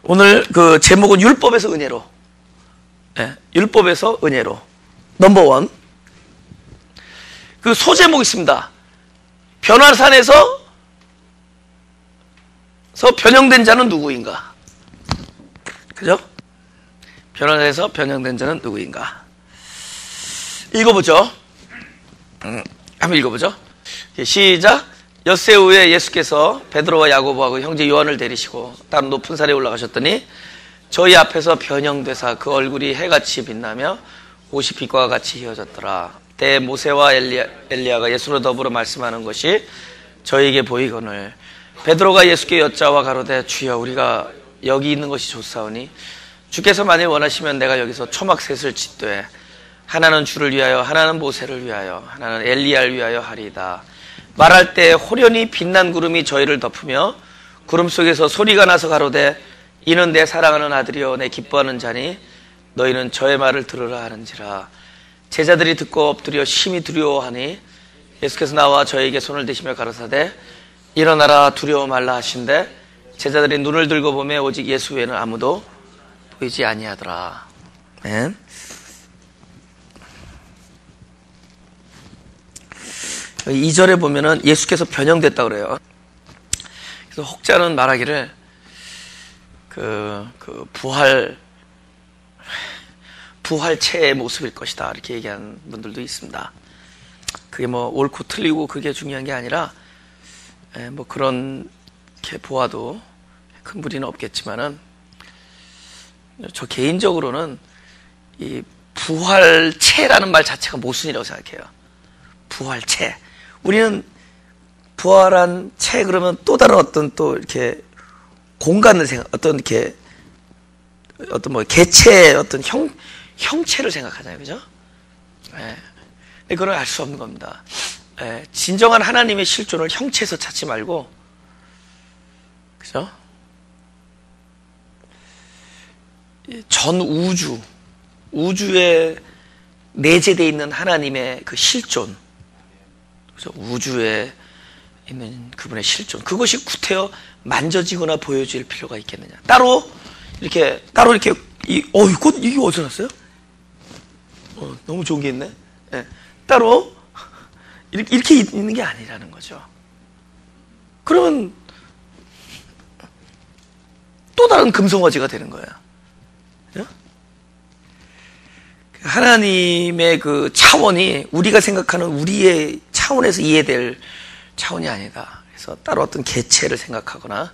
오늘 그 제목은 율법에서 은혜로. 네, 율법에서 은혜로. 넘버원. 그 소제목 있습니다. 변화산에서 변형된 자는 누구인가? 그죠? 변화산에서 변형된 자는 누구인가? 읽어보죠. 한번 읽어보죠. 시작. 엿새 후에 예수께서 베드로와 야고보하고 형제 요한을 데리시고 다른 높은 산에 올라가셨더니 저희 앞에서 변형되사 그 얼굴이 해같이 빛나며 옷이 빛과 같이 휘어졌더라. 때 모세와 엘리야가 예수로 더불어 말씀하는 것이 저희에게 보이거늘 베드로가 예수께 여짜와 가로되 주여 우리가 여기 있는 것이 좋사오니 주께서 만일 원하시면 내가 여기서 초막셋을 짓되 하나는 주를 위하여 하나는 모세를 위하여 하나는 엘리야를 위하여 하리이다. 말할 때 호련히 빛난 구름이 저희를 덮으며 구름 속에서 소리가 나서 가로되 이는 내 사랑하는 아들이요 내 기뻐하는 자니 너희는 저의 말을 들으라 하는지라. 제자들이 듣고 엎드려 심히 두려워하니 예수께서 나와 저에게 손을 대시며 가라사대 일어나라 두려워 말라 하신대 제자들이 눈을 들고 보매 오직 예수 외에는 아무도 보이지 아니하더라. 네. 여기 2절에 보면은 예수께서 변형됐다고 그래요. 그래서 혹자는 말하기를 부활체의 모습일 것이다 이렇게 얘기하는 분들도 있습니다. 그게 뭐 옳고 틀리고 그게 중요한 게 아니라 뭐 그렇게 보아도 큰 무리는 없겠지만은 저 개인적으로는 이 부활체라는 말 자체가 모순이라고 생각해요. 부활체. 우리는 부활한 체 그러면 또 다른 어떤 또 이렇게 공간을 어떤 이렇게 어떤 뭐 개체의 어떤 형체를 생각하잖아요. 그죠? 그걸 알 수 없는 겁니다. 진정한 하나님의 실존을 형체에서 찾지 말고, 그죠? 전 우주에 내재되어 있는 하나님의 그 실존, 그죠? 우주에 있는 그분의 실존, 그것이 구태여 만져지거나 보여질 필요가 있겠느냐? 따로 이렇게 이게 어디서 났어요? 너무 좋은 게 있네. 따로 이렇게 있는 게 아니라는 거죠. 그러면 또 다른 금송아지가 되는 거예요. 하나님의 그 차원이 우리가 생각하는 우리의 차원에서 이해될 차원이 아니다. 그래서 따로 어떤 개체를 생각하거나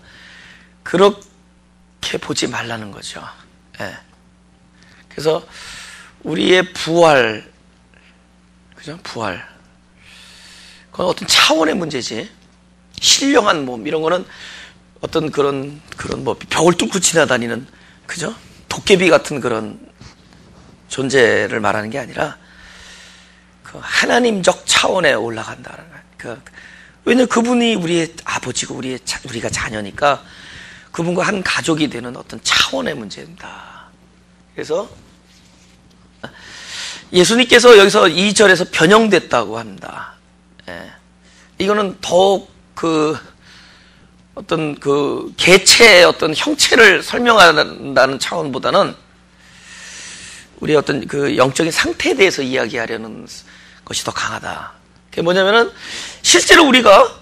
그렇게 보지 말라는 거죠. 그래서 우리의 부활, 그죠? 부활. 그건 어떤 차원의 문제지. 신령한 몸, 이런 거는 어떤 그런 뭐 벽을 뚫고 지나다니는, 그죠? 도깨비 같은 그런 존재를 말하는 게 아니라 그 하나님적 차원에 올라간다는 거예요. 왜냐하면 그분이 우리의 아버지고 우리가 자녀니까 그분과 한 가족이 되는 어떤 차원의 문제입니다. 그래서 예수님께서 여기서 2절에서 변형됐다고 합니다. 이거는 더욱 어떤 개체의 어떤 형체를 설명한다는 차원보다는 우리의 어떤 영적인 상태에 대해서 이야기하려는 것이 더 강하다. 그게 뭐냐면은 실제로 우리가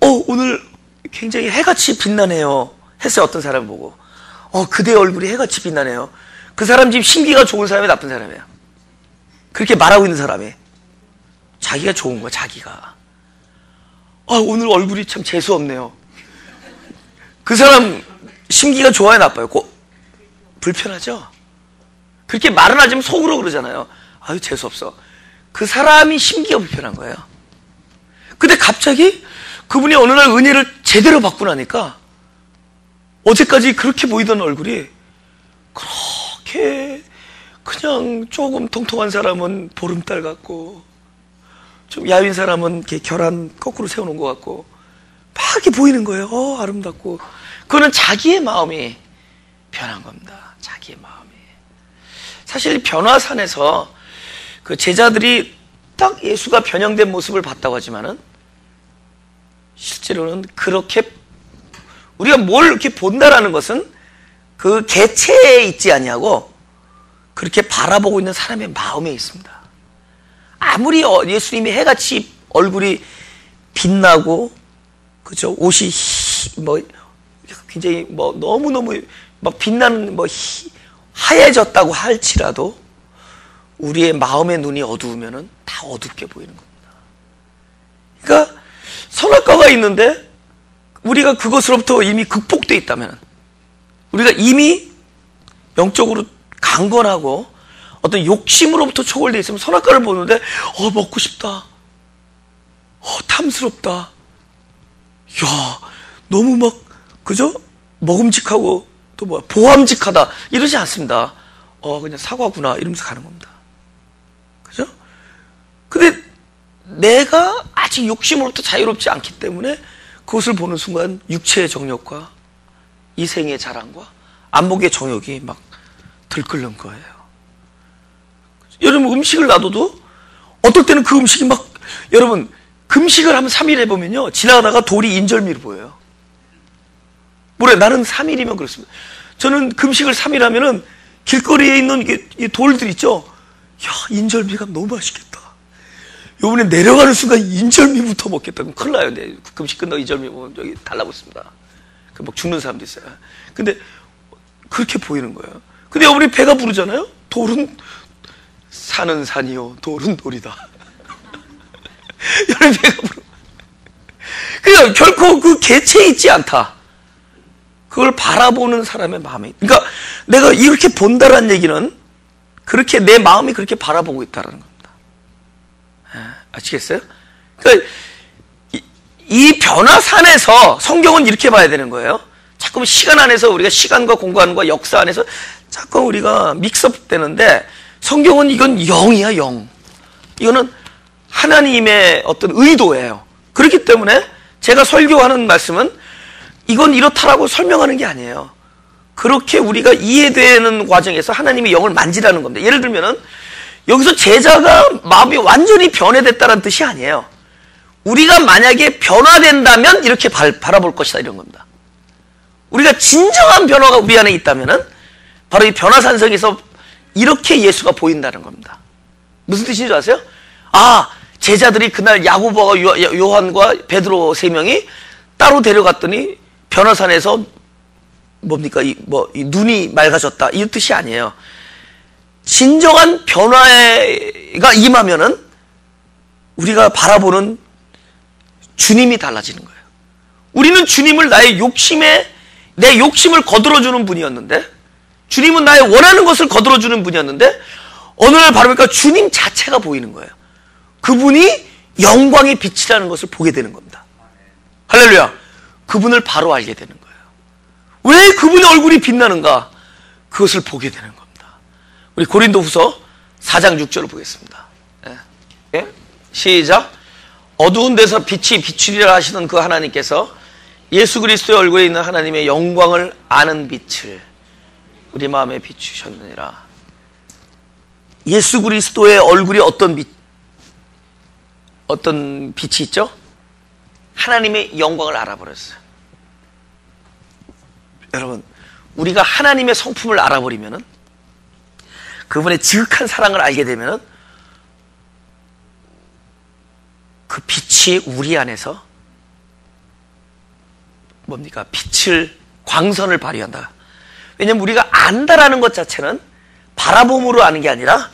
오늘 굉장히 해같이 빛나네요 했어요. 어떤 사람을 보고 그대 얼굴이 해같이 빛나네요. 그 사람 지금 심기가 좋은 사람이 나쁜 사람이에요. 그렇게 말하고 있는 사람이 자기가 좋은 거야. 자기가 오늘 얼굴이 참 재수없네요. 그 사람 심기가 좋아요 나빠요? 불편하죠? 그렇게 말은 하지만 속으로 그러잖아요. 아유 재수없어. 그 사람이 심기가 불편한 거예요. 근데 갑자기 그분이 어느 날 은혜를 제대로 받고 나니까 어제까지 그렇게 보이던 얼굴이 그렇게 그냥 조금 통통한 사람은 보름달 같고 좀 야윈 사람은 이렇게 결한 거꾸로 세워놓은 것 같고 막 이렇게 보이는 거예요. 아름답고. 그거는 자기의 마음이 변한 겁니다. 자기의 마음이. 사실 변화산에서 그 제자들이 딱 예수가 변형된 모습을 봤다고 하지만은 실제로는 그렇게 우리가 뭘 이렇게 본다라는 것은 그 개체에 있지 아니하고 그렇게 바라보고 있는 사람의 마음에 있습니다. 아무리 예수님이 해같이 얼굴이 빛나고, 그죠? 옷이 굉장히 너무너무 막 빛나는 하얘졌다고 할지라도 우리의 마음의 눈이 어두우면은 다 어둡게 보이는 겁니다. 그러니까 선악과가 있는데 우리가 그것으로부터 이미 극복되어 있다면, 우리가 이미 영적으로 강건하고 어떤 욕심으로부터 초월되어 있으면 선악과를 보는데 먹고 싶다, 탐스럽다, 야 너무 막 그죠? 먹음직하고 또 보암직하다 이러지 않습니다. 그냥 사과구나 이러면서 가는 겁니다. 그죠? 근데 내가 아직 욕심으로부터 자유롭지 않기 때문에 그것을 보는 순간 육체의 정욕과 이생의 자랑과 안목의 정욕이 막 들끓는 거예요. 여러분, 음식을 놔둬도 어떨 때는 그 음식이 막, 여러분 금식을 하면 3일 해보면요 지나가다가 돌이 인절미로 보여요. 뭐래, 나는 3일이면 그렇습니다. 저는 금식을 3일 하면은 길거리에 있는 이 돌들 있죠? 야, 인절미가 너무 맛있겠다. 요번에 내려가는 순간 인절미부터 먹겠다. 그럼 큰일 나요. 네, 금식 끝나고 인절미 먹으면 여기 달라고 있습니다. 막 죽는 사람도 있어요. 근데 그렇게 보이는 거예요. 근데 여러분이 배가 부르잖아요? 돌은 산은 산이요, 돌은 돌이다. 여러분 배가 부르. 그러니까 결코 그 개체에 있지 않다. 그걸 바라보는 사람의 마음이. 그러니까 내가 이렇게 본다라는 얘기는 그렇게 내 마음이 그렇게 바라보고 있다는 겁니다. 아시겠어요? 그러니까 이 변화산에서 성경은 이렇게 봐야 되는 거예요. 자꾸 시간 안에서 우리가 시간과 공간과 역사 안에서 자꾸 우리가 믹스업 되는데, 성경은 이건 영이야, 영. 이거는 하나님의 어떤 의도예요. 그렇기 때문에 제가 설교하는 말씀은 이건 이렇다라고 설명하는 게 아니에요. 그렇게 우리가 이해되는 과정에서 하나님의 영을 만지라는 겁니다. 예를 들면은 여기서 제자가 마음이 완전히 변해됐다는 뜻이 아니에요. 우리가 만약에 변화된다면 이렇게 바라볼 것이다, 이런 겁니다. 우리가 진정한 변화가 우리 안에 있다면은 바로 이 변화산성에서 이렇게 예수가 보인다는 겁니다. 무슨 뜻인지 아세요? 제자들이 그날 야고보와 요한과 베드로 3명이 따로 데려갔더니 변화산에서 뭡니까? 이 눈이 맑아졌다, 이 뜻이 아니에요. 진정한 변화가 임하면은 우리가 바라보는 주님이 달라지는 거예요. 우리는 주님을 내 욕심을 거들어주는 분이었는데, 주님은 나의 원하는 것을 거들어주는 분이었는데, 어느 날 바로 보니까 주님 자체가 보이는 거예요. 그분이 영광의 빛이라는 것을 보게 되는 겁니다. 할렐루야. 그분을 바로 알게 되는 거예요. 왜 그분의 얼굴이 빛나는가? 그것을 보게 되는 겁니다. 우리 고린도후서 4장 6절을 보겠습니다. 예? 시작. 어두운 데서 빛이 비추리라 하시던 그 하나님께서 예수 그리스도의 얼굴에 있는 하나님의 영광을 아는 빛을 우리 마음에 비추셨느니라. 예수 그리스도의 얼굴이 어떤 빛이 있죠? 하나님의 영광을 알아버렸어요. 여러분, 우리가 하나님의 성품을 알아버리면은, 그분의 지극한 사랑을 알게 되면은 그 빛이 우리 안에서 뭡니까? 광선을 발휘한다. 왜냐면 우리가 안다라는 것 자체는 바라봄으로 아는 게 아니라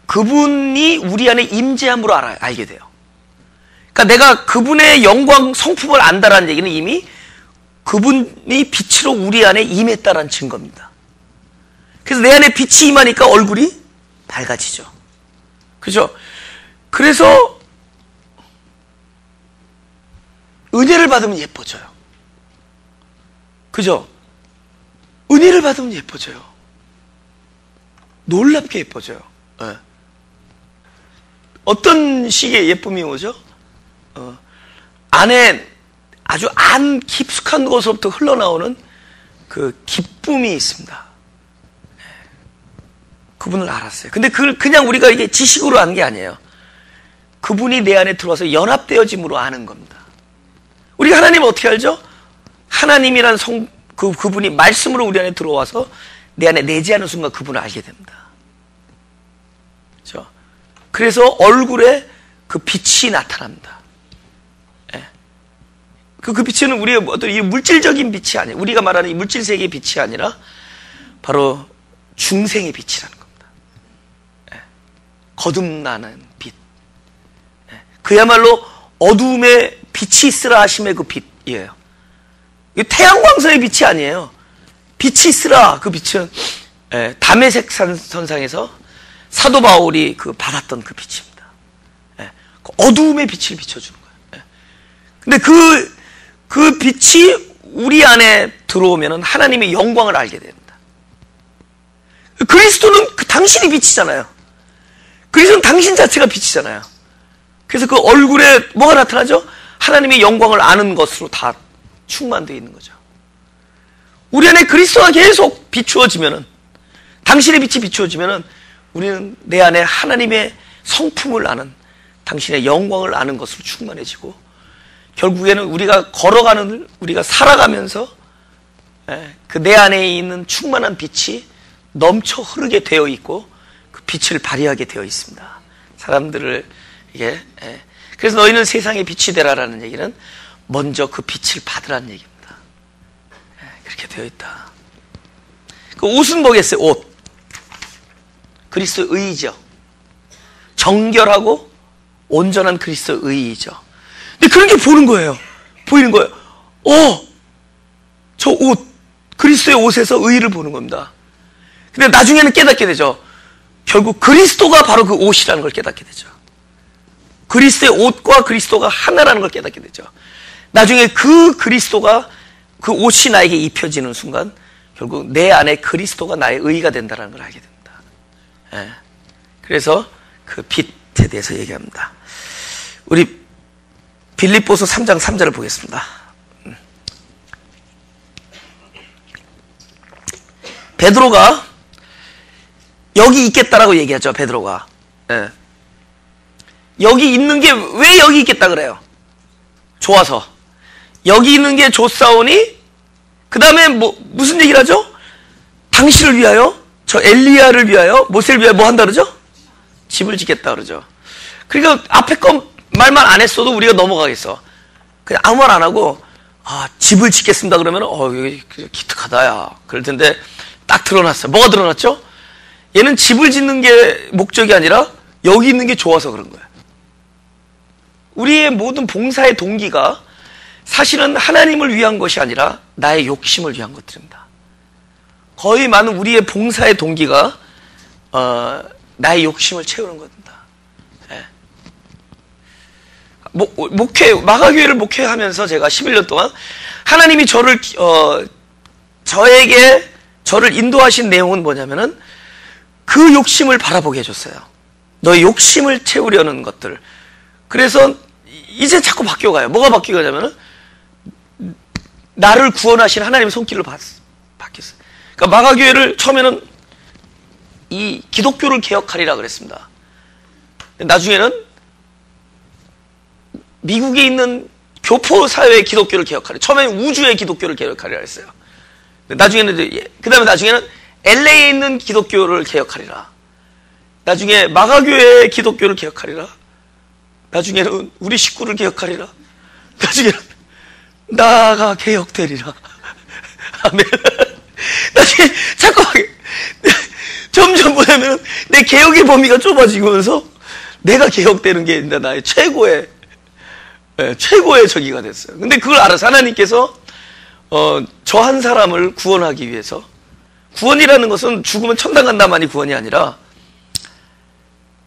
그분이 우리 안에 임재함으로 알게 돼요. 그러니까 내가 그분의 영광 성품을 안다라는 얘기는 이미 그분이 빛으로 우리 안에 임했다라는 증거입니다. 그래서 내 안에 빛이 임하니까 얼굴이 밝아지죠. 그죠? 그래서 은혜를 받으면 예뻐져요. 그죠? 은혜를 받으면 예뻐져요. 놀랍게 예뻐져요. 네. 어떤 식의 예쁨이 오죠? 안에 아주 안 깊숙한 곳으로부터 흘러나오는 그 기쁨이 있습니다. 그분을 알았어요. 근데 그걸 그냥 우리가 이게 지식으로 아는 게 아니에요. 그분이 내 안에 들어와서 연합되어짐으로 아는 겁니다. 우리가 하나님을 어떻게 알죠? 하나님이란 그분이 말씀으로 우리 안에 들어와서 내 안에 내재하는 순간 그분을 알게 됩니다. 그렇죠? 그래서 얼굴에 그 빛이 나타납니다. 예. 그 빛은 우리의 어떤 이 물질적인 빛이 아니에요. 우리가 말하는 이 물질 세계의 빛이 아니라 바로 중생의 빛이라는 겁니다. 예. 거듭나는 빛. 예. 그야말로 어두움에 빛이 있으라 하심의 그 빛이에요. 태양광선의 빛이 아니에요. 빛이 있으라. 그 빛은 다메섹 선상에서 사도 바울이 받았던 그 빛입니다. 그 어두움의 빛을 비춰주는 거예요. 근데 그 빛이 우리 안에 들어오면 하나님의 영광을 알게 됩니다. 그리스도는 당신이 빛이잖아요. 그리스도는 당신 자체가 빛이잖아요. 그래서 그 얼굴에 뭐가 나타나죠? 하나님의 영광을 아는 것으로 다 충만되어 있는 거죠. 우리 안에 그리스도가 계속 비추어지면은, 당신의 빛이 비추어지면은 우리는 내 안에 하나님의 성품을 아는, 당신의 영광을 아는 것으로 충만해지고, 결국에는 우리가 걸어가는, 우리가 살아가면서 그 내 안에 있는 충만한 빛이 넘쳐 흐르게 되어 있고 그 빛을 발휘하게 되어 있습니다. 사람들을 이게 그래서 너희는 세상의 빛이 되라라는 얘기는 먼저 그 빛을 받으라는 얘기입니다. 그렇게 되어 있다. 그 옷은 뭐겠어요? 옷. 그리스도의 의의죠. 정결하고 온전한 그리스도의 의의죠. 근데 그런 게 보는 거예요. 보이는 거예요. 저 옷, 그리스도의 옷에서 의의를 보는 겁니다. 근데 나중에는 깨닫게 되죠. 결국 그리스도가 바로 그 옷이라는 걸 깨닫게 되죠. 그리스도의 옷과 그리스도가 하나라는 걸 깨닫게 되죠. 나중에 그 그리스도가 그 옷이 나에게 입혀지는 순간 결국 내 안에 그리스도가 나의 의의가 된다는 걸 알게 됩니다. 그래서 그 빛에 대해서 얘기합니다. 우리 빌립보서 3장 3절을 보겠습니다. 베드로가 여기 있겠다라고 얘기하죠. 베드로가 여기 있는 게 왜 여기 있겠다 그래요? 좋아서. 여기 있는 게 좋사오니 그 다음에 무슨 얘기를 하죠? 당신을 위하여, 저 엘리야를 위하여, 모세를 위하여 뭐 한다 그러죠? 집을 짓겠다 그러죠. 그러니까 앞에 거 말만 안 했어도 우리가 넘어가겠어. 그냥 아무 말 안 하고 집을 짓겠습니다 그러면 여기 기특하다 야 그럴 텐데 딱 드러났어요. 뭐가 드러났죠? 얘는 집을 짓는 게 목적이 아니라 여기 있는 게 좋아서 그런 거예요. 우리의 모든 봉사의 동기가 사실은 하나님을 위한 것이 아니라 나의 욕심을 위한 것들입니다. 거의 많은 우리의 봉사의 동기가 나의 욕심을 채우는 겁니다. 마가교회를 목회하면서 제가 11년 동안 하나님이 저를 인도하신 내용은 뭐냐면은 그 욕심을 바라보게 해줬어요. 너의 욕심을 채우려는 것들. 그래서 이제 자꾸 바뀌어가요. 뭐가 바뀌어가냐면은 나를 구원하신 하나님의 손길을 바뀌었어요. 그러니까 마가교회를 처음에는 이 기독교를 개혁하리라 그랬습니다. 나중에는 미국에 있는 교포사회의 기독교를 개혁하리라. 처음에는 우주의 기독교를 개혁하리라 했어요. 나중에는 LA에 있는 기독교를 개혁하리라. 나중에 마가교회의 기독교를 개혁하리라. 나중에는 우리 식구를 개혁하리라. 나중에는 나가 개혁되리라. 아멘. 나중에 자꾸 점점 뭐냐면 내 개혁의 범위가 좁아지면서 내가 개혁되는 게 나의 최고의 저기가 됐어요. 근데 그걸 알아서 하나님께서 저 한 사람을 구원하기 위해서, 구원이라는 것은 죽으면 천당 간다만이 구원이 아니라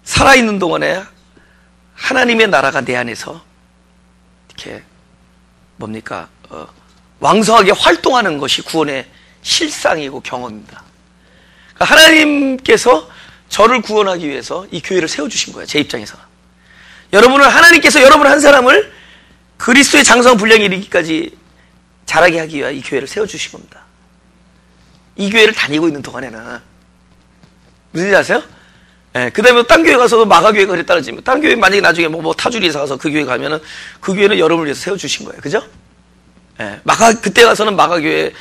살아있는 동안에 하나님의 나라가 내 안에서 이렇게 왕성하게 활동하는 것이 구원의 실상이고 경험입니다. 그러니까 하나님께서 저를 구원하기 위해서 이 교회를 세워주신 거예요. 제 입장에서. 여러분은 하나님께서 여러분 한 사람을 그리스도의 장성 분량에 이르기까지 자라게 하기 위해 이 교회를 세워주신 겁니다. 이 교회를 다니고 있는 동안에는 무슨 일인지 아세요? 그 다음에 딴 교회 가서도 마가교회가 그랬다 그러지. 딴 교회 만약에 나중에 타주리 이사 가서 그 교회 가면은 그 교회는 여러분을 위해서 세워주신 거예요. 그죠? 그때 가서는 마가교회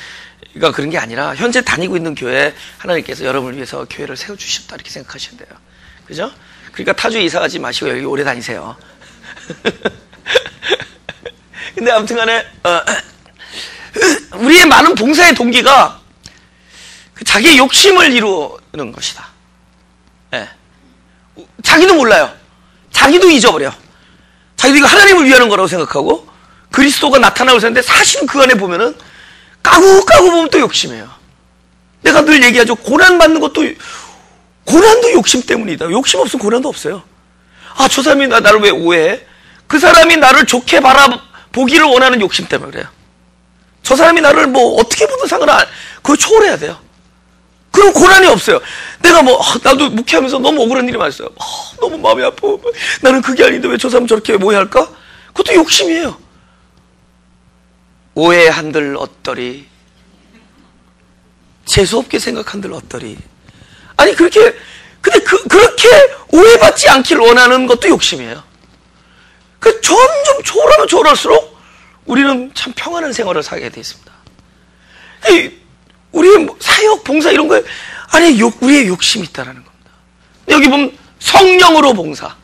그러니까 그런 게 아니라 현재 다니고 있는 교회 하나님께서 여러분을 위해서 교회를 세워주셨다 이렇게 생각하셔야 돼요. 그죠? 그러니까 타주에 이사 가지 마시고 여기 오래 다니세요. 근데 아무튼 간에 우리의 많은 봉사의 동기가 자기의 욕심을 이루는 것이다. 네. 자기도 몰라요. 자기도 잊어버려. 자기도 이거 하나님을 위하는 거라고 생각하고 그리스도가 나타나고 있었는데 사실은 그 안에 보면은 까고 보면 또 욕심이에요. 내가 늘 얘기하죠. 고난받는 것도 고난도 욕심 때문이다. 욕심 없으면 고난도 없어요. 아, 저 사람이 나를 왜 오해해? 그 사람이 나를 좋게 바라보기를 원하는 욕심 때문에 그래요. 저 사람이 나를 뭐 어떻게 보든 그걸 초월해야 돼요. 그럼 고난이 없어요. 내가 나도 묵회하면서 너무 억울한 일이 많았어요. 너무 마음이 아파. 나는 그게 아닌데 왜 저 사람 저렇게 오해할까? 그것도 욕심이에요. 오해한들 어떠리, 재수없게 생각한들 어떠리. 아니, 근데 그렇게 오해받지 않기를 원하는 것도 욕심이에요. 점점 초월하면 초월할수록 우리는 참 평안한 생활을 살게 되어 있습니다. 우리의 사역, 봉사 이런 거에 안에 우리의 욕심이 있다는 겁니다. 여기 보면 성령으로 봉사.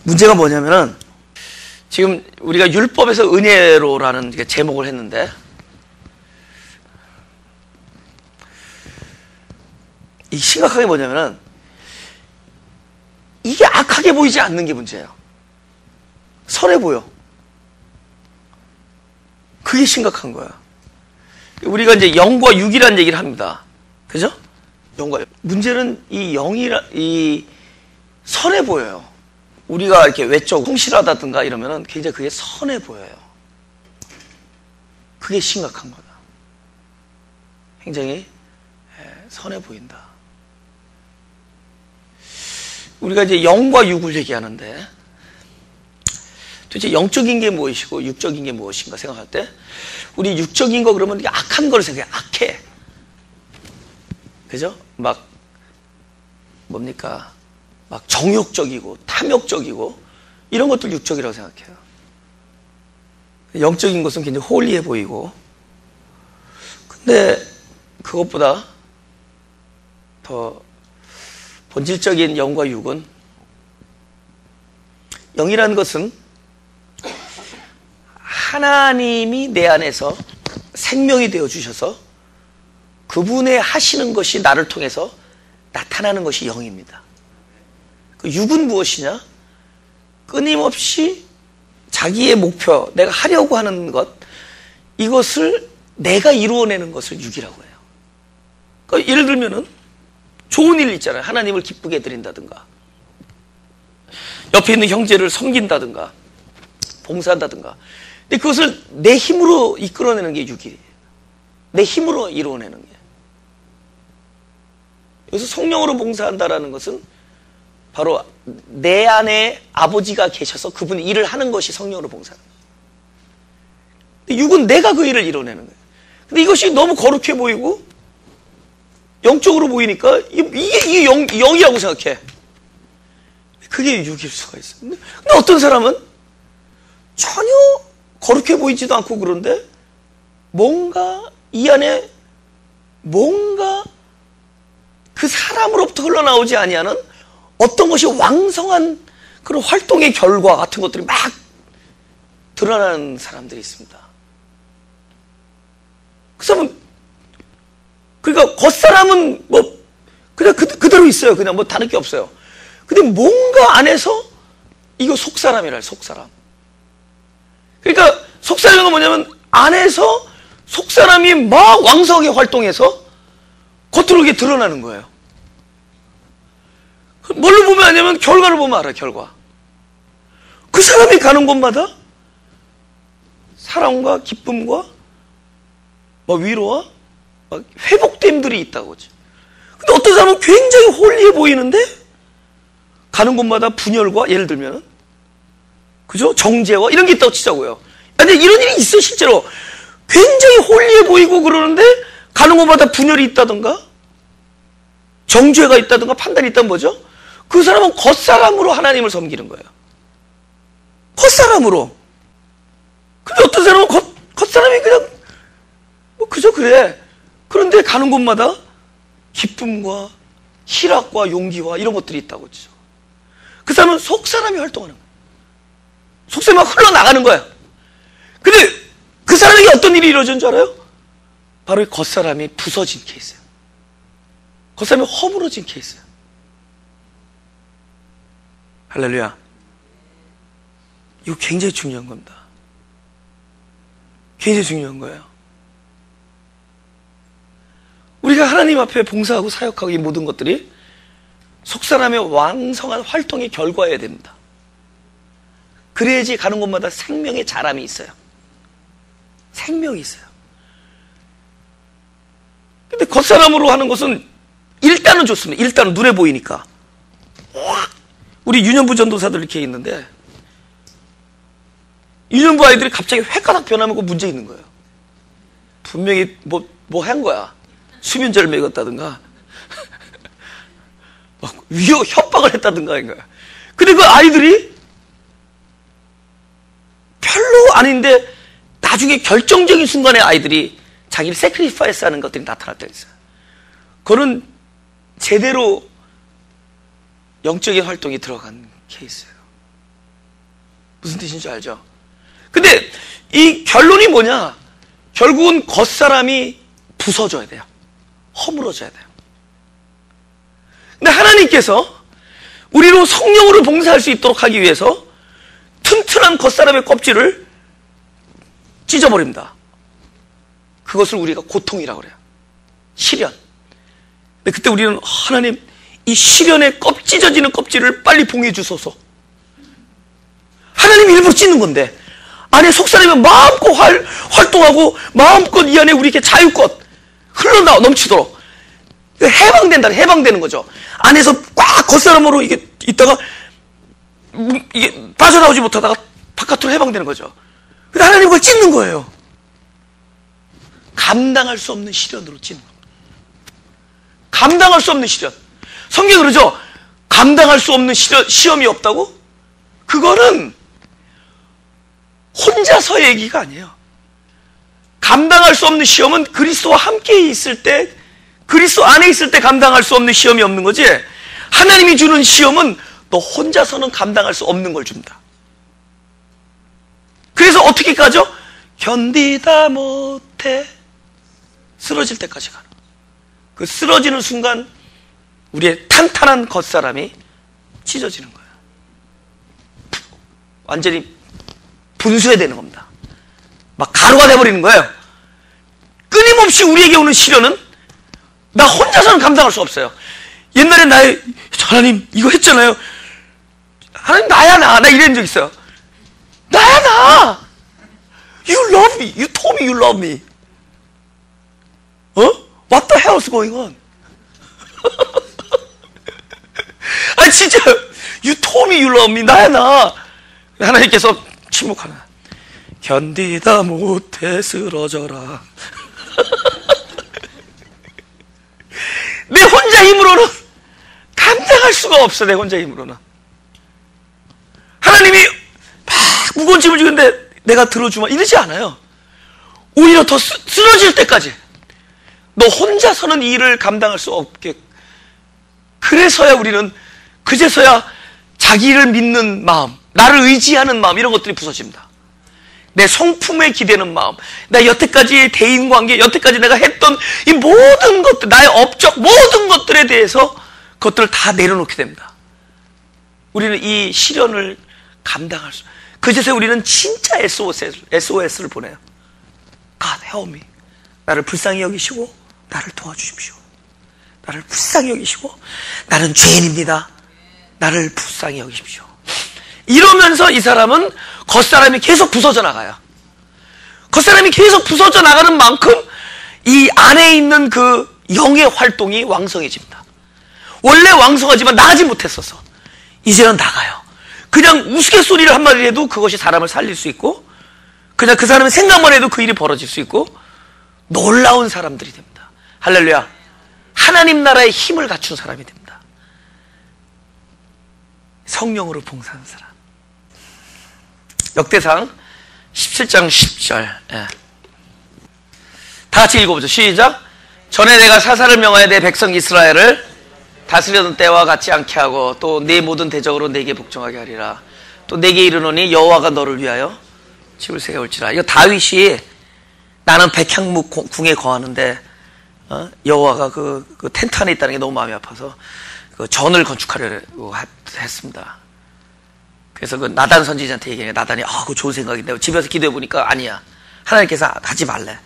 문제가 뭐냐면은 지금 우리가 율법에서 은혜로라는 제목을 했는데 이 심각한 게 뭐냐면은 이게 악하게 보이지 않는 게 문제예요. 선해 보여. 그게 심각한 거야. 우리가 이제 영과 육이라는 얘기를 합니다. 그죠? 영과 육. 문제는 이 선해 보여요. 우리가 이렇게 외적 성실하다든가 이러면은 굉장히 그게 선해 보여요. 그게 심각한 거다. 굉장히 선해 보인다. 우리가 이제 영과 육을 얘기하는데 도대체 영적인 게 무엇이고 육적인 게 무엇인가 생각할 때 우리 육적인 거 그러면 악한 걸 생각해. 악해. 그죠? 막 정욕적이고 탐욕적이고 이런 것들 육적이라고 생각해요. 영적인 것은 굉장히 홀리해 보이고 근데 그것보다 더 본질적인 영과 육은 영이라는 것은 하나님이 내 안에서 생명이 되어 주셔서 그분의 하시는 것이 나를 통해서 나타나는 것이 영입니다. 그 육은 무엇이냐? 끊임없이 자기의 목표, 내가 하려고 하는 것, 이것을 내가 이루어내는 것을 육이라고 해요. 그러니까 예를 들면은 좋은 일 있잖아요. 하나님을 기쁘게 해드린다든가 옆에 있는 형제를 섬긴다든가 봉사한다든가. 근데 그것을 내 힘으로 이끌어내는 게 육이에요. 내 힘으로 이루어내는 게. 여기서 성령으로 봉사한다라는 것은 바로 내 안에 아버지가 계셔서 그분이 일을 하는 것이 성령으로 봉사하는 거예요. 육은 내가 그 일을 이뤄내는 거예요. 근데 이것이 너무 거룩해 보이고 영적으로 보이니까 이게 영이라고 생각해. 그게 육일 수가 있어요. 근데 어떤 사람은 전혀 거룩해 보이지도 않고 그런데 뭔가 이 안에 뭔가 그 사람으로부터 흘러나오지 아니하는 어떤 것이 왕성한 그런 활동의 결과 같은 것들이 막 드러나는 사람들이 있습니다. 그 사람은 그러니까 겉사람은 그냥 그대로 있어요. 그냥 다를 게 없어요. 근데 뭔가 안에서 이거 속사람이라 속사람. 그러니까 속사람은 뭐냐면 안에서 속사람이 막 왕성하게 활동해서 겉으로 이게 드러나는 거예요. 뭘로 보면 아냐면 결과를 보면 알아요. 결과. 그 사람이 가는 곳마다 사랑과 기쁨과 위로와 회복됨들이 있다고 하죠. 근데 어떤 사람은 굉장히 홀리해 보이는데 가는 곳마다 분열과 예를 들면 그죠? 정죄와 이런 게 있다고 치자고요. 근데 이런 일이 있어 실제로. 굉장히 홀리해 보이고 그러는데 가는 곳마다 분열이 있다든가 정죄가 있다든가 판단이 있다면 뭐죠? 그 사람은 겉사람으로 하나님을 섬기는 거예요. 겉사람으로. 근데 어떤 사람은 겉사람이 그냥 그저 그래. 그런데 가는 곳마다 기쁨과 희락과 용기와 이런 것들이 있다고 그죠. 그 사람은 속사람이 활동하는 거야. 속사람이 흘러나가는 거야. 근데 그 사람에게 어떤 일이 이루어진 줄 알아요? 바로 이 겉사람이 부서진 케이스예요. 겉사람이 허물어진 케이스예요. 할렐루야. 이거 굉장히 중요한 겁니다. 굉장히 중요한 거예요. 우리가 하나님 앞에 봉사하고 사역하고 이 모든 것들이 속사람의 왕성한 활동의 결과여야 됩니다. 그래야지 가는 곳마다 생명의 자람이 있어요. 생명이 있어요. 근데 겉사람으로 하는 것은 일단은 좋습니다. 일단은 눈에 보이니까. 우리 유년부 전도사들 이렇게 있는데 유년부 아이들이 갑자기 획가닥 변하면 그 문제 있는 거예요. 분명히 뭐 한 거야. 수면제를 먹였다든가 협박을 했다든가 한 거야. 근데 그 아이들이 별로 아닌데 나중에 결정적인 순간에 아이들이 자기를 세크리파이스 하는 것들이 나타날 때가 있어요. 그거는 제대로 영적인 활동이 들어간 케이스예요. 무슨 뜻인지 알죠? 근데 이 결론이 뭐냐? 결국은 겉사람이 부서져야 돼요. 허물어져야 돼요. 근데 하나님께서 우리로 성령으로 봉사할 수 있도록 하기 위해서 튼튼한 겉사람의 껍질을 찢어버립니다. 그것을 우리가 고통이라고 그래요. 시련. 근데 그때 우리는 하나님 이 시련의 찢어지는 껍질을 빨리 봉해 주소서. 하나님이 일부러 찢는 건데 안에 속사람이 마음껏 활동하고 마음껏 이 안에 우리에게 자유껏 흘러나와 넘치도록 해방되는 거죠. 안에서 꽉 겉사람으로 이게 있다가 이게 빠져나오지 못하다가 바깥으로 해방되는 거죠. 근데 하나님 그걸 찢는 거예요. 감당할 수 없는 시련으로 찢는 겁니다. 감당할 수 없는 시련. 성경이 그러죠. 감당할 수 없는 시험이 없다고? 그거는 혼자서의 얘기가 아니에요. 감당할 수 없는 시험은 그리스도와 함께 있을 때, 그리스도 안에 있을 때 감당할 수 없는 시험이 없는 거지, 하나님이 주는 시험은 너 혼자서는 감당할 수 없는 걸 줍니다. 그래서 어떻게 가죠? 견디다 못해 쓰러질 때까지 가는. 그 쓰러지는 순간 우리의 탄탄한 겉사람이 찢어지는 거예요. 완전히 분수해되는 겁니다. 막 가루가 돼버리는 거예요. 끊임없이 우리에게 오는 시련은 나 혼자서는 감당할 수 없어요. 옛날에 하나님 이거 했잖아요. 하나님 나야 나 이런 적 있어요. 나야 나. You love me. You told me you love me. What the hell is going on? 아니 진짜 You told me you love me. 나야 나. 하나님께서 침묵하는. 견디다 못해 쓰러져라. 내 혼자 힘으로는 감당할 수가 없어. 내 혼자 힘으로는. 하나님이 막 무거운 짐을 주는데 내가 들어주마 이러지 않아요. 오히려 더 쓰러질 때까지 너 혼자서는 이 일을 감당할 수 없게. 그래서야 우리는 그제서야 자기를 믿는 마음, 나를 의지하는 마음, 이런 것들이 부서집니다. 내 성품에 기대는 마음, 나 여태까지의 대인관계, 여태까지 내가 했던 이 모든 것들, 나의 업적 모든 것들에 대해서 그것들을 다 내려놓게 됩니다. 우리는 이 시련을 감당할 수, 그제서야 우리는 진짜 SOS를 보내요. God help me. 나를 불쌍히 여기시고 나를 도와주십시오. 나를 불쌍히 여기시고 나는 죄인입니다. 나를 불쌍히 여기십시오. 이러면서 이 사람은 겉사람이 계속 부서져 나가요. 겉사람이 계속 부서져 나가는 만큼 이 안에 있는 그 영의 활동이 왕성해집니다. 원래 왕성하지만 나가지 못했어서 이제는 나가요. 그냥 우스갯소리를 한마디 해도 그것이 사람을 살릴 수 있고, 그냥 그 사람의 생각만 해도 그 일이 벌어질 수 있고, 놀라운 사람들이 됩니다. 할렐루야. 하나님 나라의 힘을 갖춘 사람이 됩니다. 성령으로 봉사하는 사람. 역대상 17장 10절. 예. 다 같이 읽어보죠. 시작. 전에 내가 사사를 명하여 내 백성 이스라엘을 다스려던 때와 같지 않게 하고 또 내 모든 대적으로 내게 복종하게 하리라. 또 내게 이르노니 여호와가 너를 위하여 집을 세울지라. 이거 다윗이 나는 백향목 궁에 거하는데 여호와가 그 텐트 안에 있다는 게 너무 마음이 아파서 그 전을 건축하려고 했습니다. 그래서 그 나단 선지자한테 얘기해. 나단이 그거 좋은 생각인데 집에서 기도해 보니까 아니야. 하나님께서 하지 말래.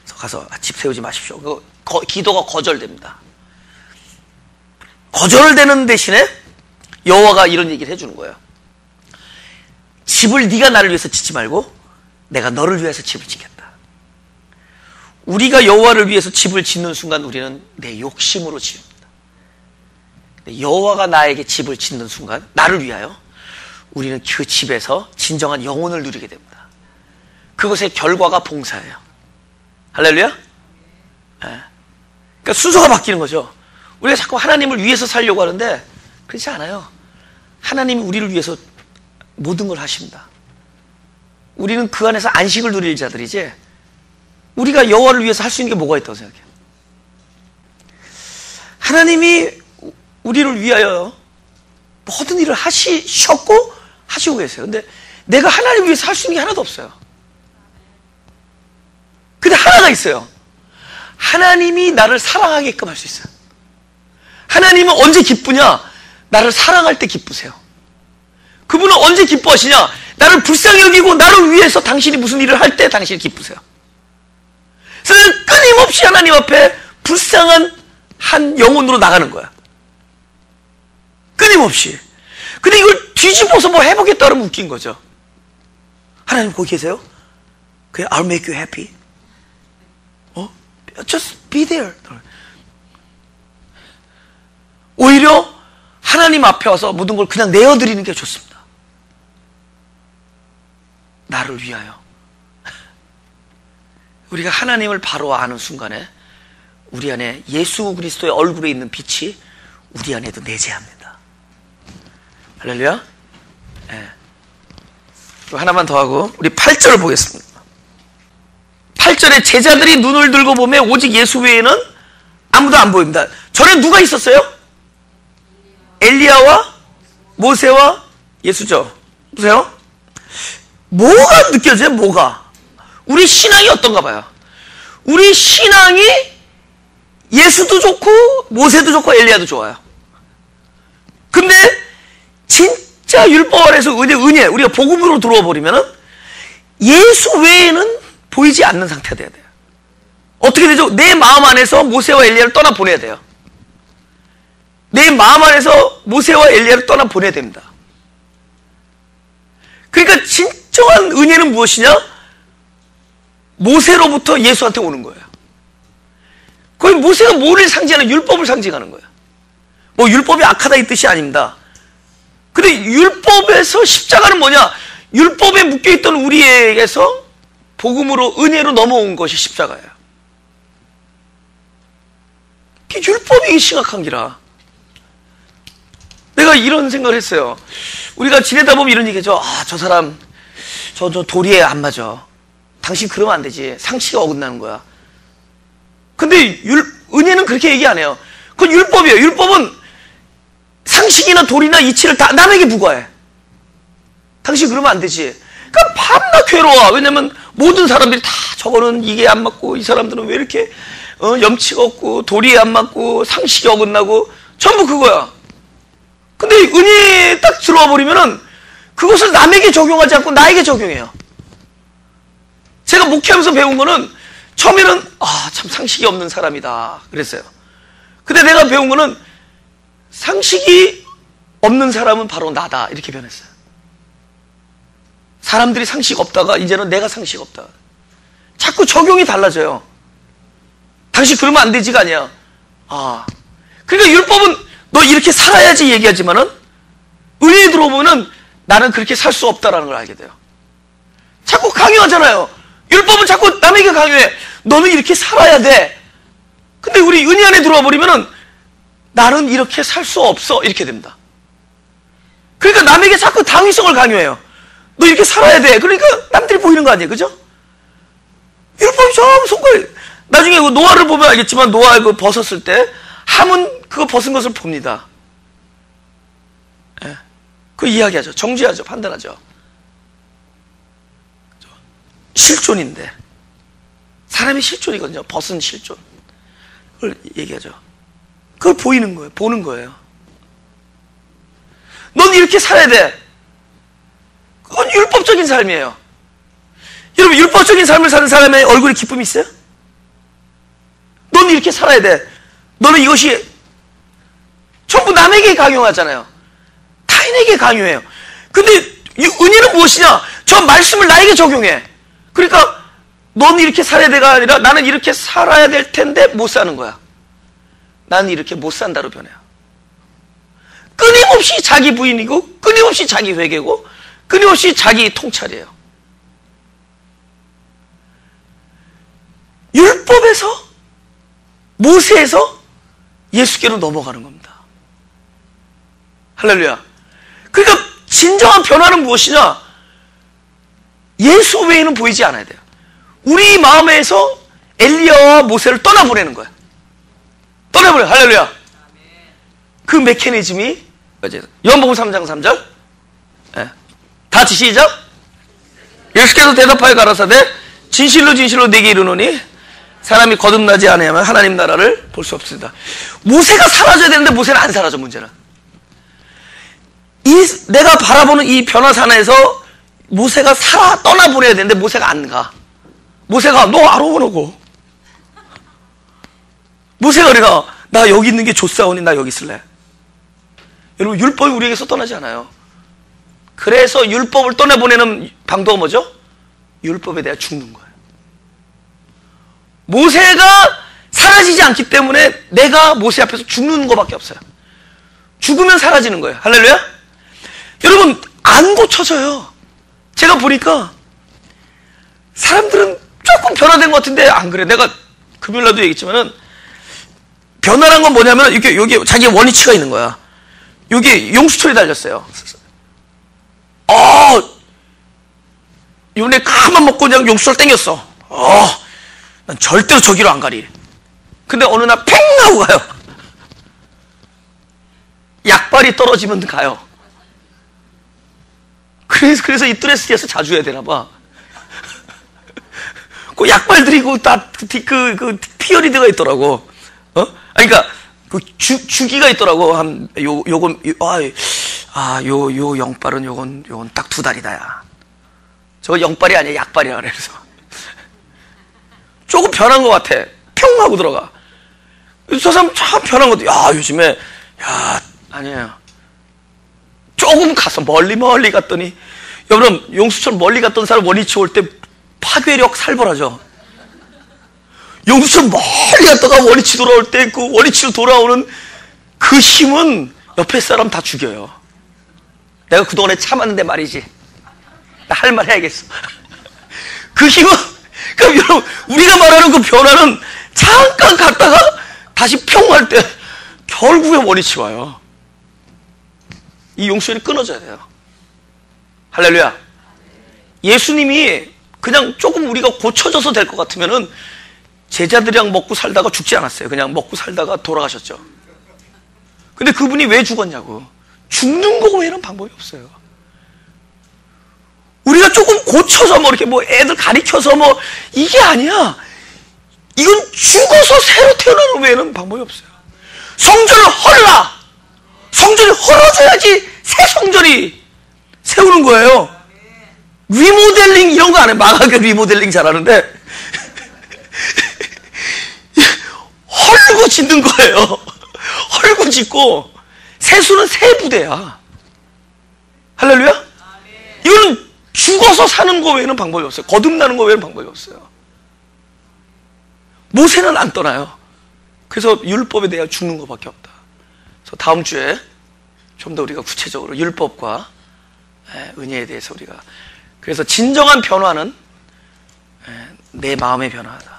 그래서 가서 집 세우지 마십시오. 그 기도가 거절됩니다. 거절되는 대신에 여호와가 이런 얘기를 해주는 거예요. 집을 네가 나를 위해서 짓지 말고 내가 너를 위해서 집을 짓겠다. 우리가 여호와를 위해서 집을 짓는 순간 우리는 내 욕심으로 지읍니다. 여호와가 나에게 집을 짓는 순간 나를 위하여 우리는 그 집에서 진정한 영혼을 누리게 됩니다. 그것의 결과가 봉사예요. 할렐루야? 네. 그러니까 순서가 바뀌는 거죠. 우리가 자꾸 하나님을 위해서 살려고 하는데 그렇지 않아요. 하나님이 우리를 위해서 모든 걸 하십니다. 우리는 그 안에서 안식을 누릴 자들이지 우리가 여호와를 위해서 할 수 있는 게 뭐가 있다고 생각해요? 하나님이 우리를 위하여 모든 일을 하시고 계세요. 근데 내가 하나님을 위해서 할 수 있는 게 하나도 없어요. 근데 하나가 있어요. 하나님이 나를 사랑하게끔 할 수 있어요. 하나님은 언제 기쁘냐? 나를 사랑할 때 기쁘세요. 그분은 언제 기뻐하시냐? 나를 불쌍히 여기고 나를 위해서 당신이 무슨 일을 할 때 당신이 기쁘세요. 그래서 끊임없이 하나님 앞에 불쌍한 한 영혼으로 나가는 거야. 끊임없이. 근데 이걸 뒤집어서 뭐 해보겠다 그러면 웃긴 거죠. 하나님 거기 계세요? 그냥 I'll make you happy. Just be there. 오히려 하나님 앞에 와서 모든 걸 그냥 내어드리는 게 좋습니다. 나를 위하여. 우리가 하나님을 바로 아는 순간에 우리 안에 예수 그리스도의 얼굴에 있는 빛이 우리 안에도 내재합니다. 할렐루야. 네. 또 하나만 더 하고 우리 8절을 보겠습니다. 8절에 제자들이 눈을 들고 보면 오직 예수 외에는 아무도 안 보입니다. 전에 누가 있었어요? 엘리야와 모세와 예수죠. 보세요. 뭐가 느껴져요? 뭐가? 우리 신앙이 어떤가 봐요. 우리 신앙이 예수도 좋고 모세도 좋고 엘리야도 좋아요. 근데 진짜 율법 아래서 은혜 우리가 복음으로 들어와 버리면은 예수 외에는 보이지 않는 상태가 돼야 돼요. 어떻게 되죠? 내 마음 안에서 모세와 엘리야를 떠나 보내야 돼요. 내 마음 안에서 모세와 엘리야를 떠나 보내야 됩니다. 그러니까 진정한 은혜는 무엇이냐? 모세로부터 예수한테 오는 거예요. 거의 모세가 뭐를 상징하는? 율법을 상징하는 거예요. 뭐 율법이 악하다 이 뜻이 아닙니다. 근데 율법에서 십자가는 뭐냐? 율법에 묶여있던 우리에게서 복음으로 은혜로 넘어온 것이 십자가예요. 율법이 심각한 기라. 내가 이런 생각을 했어요. 우리가 지내다 보면 이런 얘기죠. 저 사람 저 도리에 안 맞아. 당신 그러면 안 되지. 상식이 어긋나는 거야. 근데 은혜는 그렇게 얘기 안 해요. 그건 율법이에요. 율법은 상식이나 도리나 이치를 다 남에게 부과해. 당신 그러면 안 되지. 그러니까 밤낮 괴로워. 왜냐면 모든 사람들이 다 저거는 이게 안 맞고 이 사람들은 왜 이렇게 염치가 없고 도리에 안 맞고 상식이 어긋나고 전부 그거야. 근데 은혜에 딱 들어와 버리면은 그것을 남에게 적용하지 않고 나에게 적용해요. 제가 목회하면서 배운 거는 처음에는 참 상식이 없는 사람이다 그랬어요. 근데 내가 배운 거는 상식이 없는 사람은 바로 나다 이렇게 변했어요. 사람들이 상식 없다가 이제는 내가 상식 없다. 자꾸 적용이 달라져요. 당신 그러면 안 되지가 아니야. 그러니까 율법은 너 이렇게 살아야지 얘기하지만은 은혜에 들어보면은 나는 그렇게 살 수 없다라는 걸 알게 돼요. 자꾸 강요하잖아요. 율법은 자꾸 남에게 강요해. 너는 이렇게 살아야 돼. 근데 우리 은혜 안에 들어와 버리면은 나는 이렇게 살 수 없어 이렇게 됩니다. 그러니까 남에게 자꾸 당위성을 강요해요. 너 이렇게 살아야 돼. 그러니까 남들이 보이는 거 아니에요, 그죠? 율법이 좀 손가락 나중에 그 노아를 보면 알겠지만 노아 그 벗었을 때 함은 그거 벗은 것을 봅니다. 예. 그 이야기하죠. 정죄하죠. 판단하죠. 실존인데 사람이 실존이거든요. 벗은 실존. 그걸 얘기하죠. 그걸 보이는 거예요. 보는 거예요. 넌 이렇게 살아야 돼. 그건 율법적인 삶이에요. 여러분, 율법적인 삶을 사는 사람의 얼굴에 기쁨이 있어요? 넌 이렇게 살아야 돼. 너는 이것이 전부 남에게 강요하잖아요. 타인에게 강요해요. 근데 은혜는 무엇이냐? 저 말씀을 나에게 적용해. 그러니까 넌 이렇게 살아야 돼가 아니라 나는 이렇게 살아야 될 텐데 못 사는 거야. 나는 이렇게 못 산다로 변해요. 끊임없이 자기 부인이고 끊임없이 자기 회개고 끊임없이 자기 통찰이에요. 율법에서 모세에서 예수께로 넘어가는 겁니다. 할렐루야. 그러니까 진정한 변화는 무엇이냐? 예수 외에는 보이지 않아야 돼요. 우리 마음에서 엘리야와 모세를 떠나보내는 거예요. 떠나보내요. 할렐루야. 그 메커니즘이 요한복음 3장 3절. 네. 다 같이 시작. 예수께서 대답하여 가라사대 진실로 진실로 네게 이르노니 사람이 거듭나지 않으면 하나님 나라를 볼 수 없습니다. 모세가 사라져야 되는데 모세는 안 사라져. 문제는 내가 바라보는 이 변화산에서 모세가 떠나보내야 되는데 모세가 안 가. 모세가 너 알아보라고. 모세가 그래가 나 여기 있는 게 좋사오니 나 여기 있을래. 여러분, 율법이 우리에게서 떠나지 않아요. 그래서 율법을 떠내보내는 방도가 뭐죠? 율법에 대해 죽는 거예요. 모세가 사라지지 않기 때문에 내가 모세 앞에서 죽는 것밖에 없어요. 죽으면 사라지는 거예요. 할렐루야. 여러분, 안 고쳐져요. 제가 보니까 사람들은 조금 변화된 것 같은데 안 그래. 내가 금요일날도 얘기했지만은 변화란 건 뭐냐면 이렇게 여기 자기 원위치가 있는 거야. 여기 용수철이 달렸어요. 이번에 가만 먹고 그냥 용수철 땡겼어. 난 절대로 저기로 안 가리. 근데 어느 날 팽 하고 가요. 약발이 떨어지면 가요. 그래서 이 드레스에서 자주 해야 되나 봐. 그 약발들이 다 피어리드가 있더라고. 그러니까 그 주기가 있더라고. 요 영발은 요건 딱 2달이다, 야. 저거 영발이 아니야, 약발이야. 그래서 조금 변한 것 같아. 평 하고 들어가. 저 사람 참 변한 것 같아. 야, 요즘에, 아니에요. 조금 가서 멀리 갔더니, 여러분, 용수처럼 멀리 갔던 사람 원위치 올 때 파괴력 살벌하죠. 용수처럼 멀리 갔다가 원위치 돌아올 때 그 원위치로 돌아오는 그 힘은 옆에 사람 다 죽여요. 내가 그동안에 참았는데 말이지. 나 할 말 해야겠어. 그 힘은, 그럼 여러분, 우리가 말하는 그 변화는 잠깐 갔다가 다시 평할 때 결국에 원위치 와요. 이 용수철이 끊어져야 돼요. 할렐루야. 예수님이 그냥 조금 우리가 고쳐져서 될 것 같으면은 제자들이랑 먹고 살다가 죽지 않았어요. 그냥 먹고 살다가 돌아가셨죠. 근데 그분이 왜 죽었냐고. 죽는 거 외에는 방법이 없어요. 우리가 조금 고쳐서 이렇게 애들 가리켜서 이게 아니야. 이건 죽어서 새로 태어나는 외에는 방법이 없어요. 성전을 헐라. 성전이 헐어져야지 새 성전이 세우는 거예요. 리모델링 이런 거 안 해. 마가교 리모델링 잘하는데 헐고 짓는 거예요. 헐고 짓고 세수는 새 부대야. 할렐루야. 이거는 죽어서 사는 거 외에는 방법이 없어요. 거듭나는 거 외에는 방법이 없어요. 모세는 안 떠나요. 그래서 율법에 대해 죽는 것밖에 없다. 그래서 다음 주에 좀 더 우리가 구체적으로 율법과 은혜에 대해서 우리가, 그래서 진정한 변화는 내 마음의 변화다.